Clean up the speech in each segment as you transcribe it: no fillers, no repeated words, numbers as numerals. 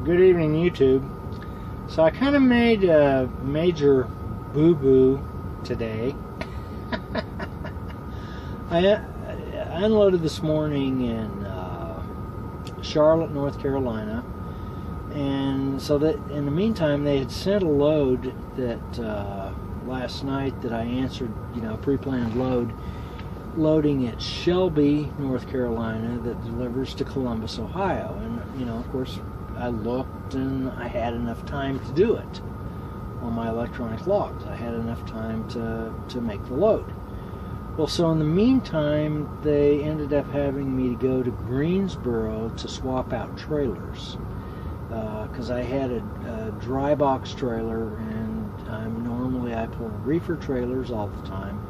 Good evening, YouTube. So I kind of made a major boo-boo today. I unloaded this morning in Charlotte, North Carolina, and so that in the meantime they had sent a load that last night that I answered, a pre-planned loading at Shelby, North Carolina, that delivers to Columbus, Ohio. And of course, I looked and I had enough time to do it on my electronic logs. I had enough time to make the load. Well, so in the meantime, they ended up having me to go to Greensboro to swap out trailers, because I had a dry box trailer, and I pull reefer trailers all the time,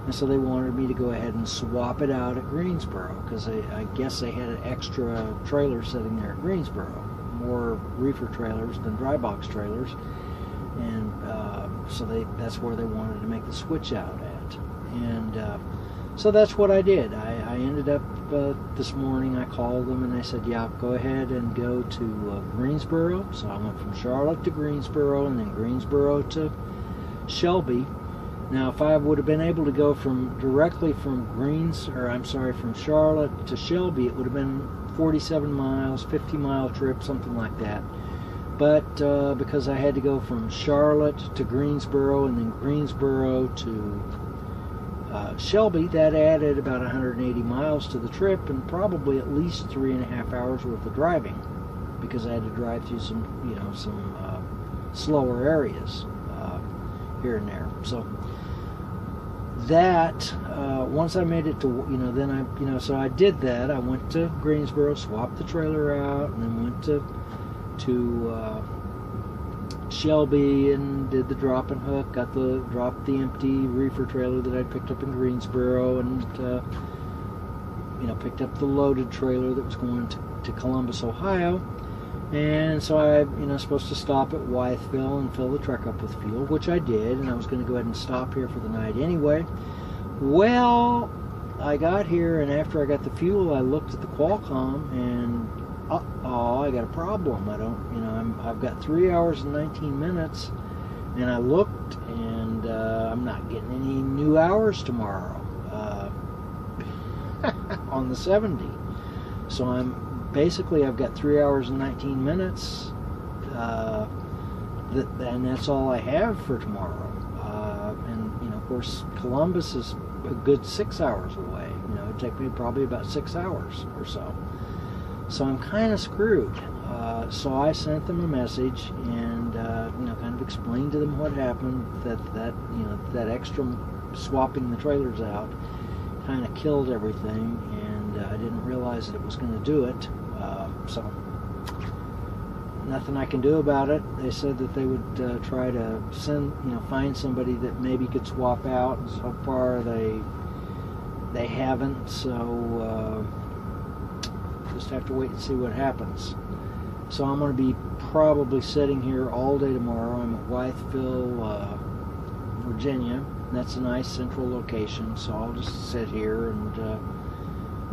and so they wanted me to go ahead and swap it out at Greensboro, because I guess they had an extra trailer sitting there at Greensboro, more reefer trailers than dry box trailers, and so that's where they wanted to make the switch out at. And so that's what I did. I ended up this morning, I called them and they said, yeah, go ahead and go to Greensboro. So I went from Charlotte to Greensboro, and then Greensboro to Shelby. Now, if I would have been able to go directly from Charlotte to Shelby, it would have been 47 miles, 50-mile trip, something like that. But because I had to go from Charlotte to Greensboro and then Greensboro to Shelby, that added about 180 miles to the trip, and probably at least 3.5 hours worth of driving, because I had to drive through some slower areas here and there. So that once I made it to so I did that. I went to Greensboro, swapped the trailer out, and then went to Shelby and did the drop and hook. Dropped the empty reefer trailer that I'd picked up in Greensboro, and picked up the loaded trailer that was going to Columbus, Ohio. And so I supposed to stop at Wytheville and fill the truck up with fuel, which I did, and I was going to go ahead and stop here for the night anyway. Well, I got here, and after I got the fuel, I looked at the Qualcomm, and I got a problem. I've got 3 hours and 19 minutes, and I looked, and I'm not getting any new hours tomorrow on the 70. So I've got 3 hours and 19 minutes, and that's all I have for tomorrow. And of course, Columbus is a good 6 hours away. It'd take me probably about 6 hours or so. So I'm kind of screwed. So I sent them a message and kind of explained to them what happened. That extra swapping the trailers out kind of killed everything, and I didn't realize that it was going to do it. So nothing I can do about it. They said that they would try to find somebody that maybe could swap out. So far they haven't. So just have to wait and see what happens. So I'm going to be probably sitting here all day tomorrow. I'm at Wytheville, Virginia. That's a nice central location, so I'll just sit here and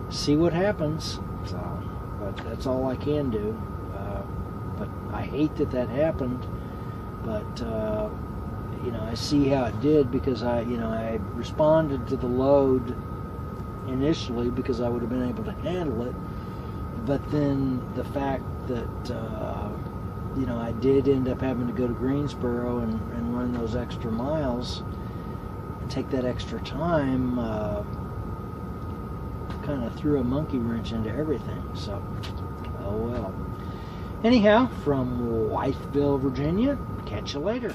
see what happens. So, but that's all I can do. But I hate that happened. But I see how it did, because I responded to the load initially because I would have been able to handle it. But then the fact that I did end up having to go to Greensboro and run those extra miles and take that extra time kind of threw a monkey wrench into everything. So, oh well. Anyhow, from Wytheville, Virginia, catch you later.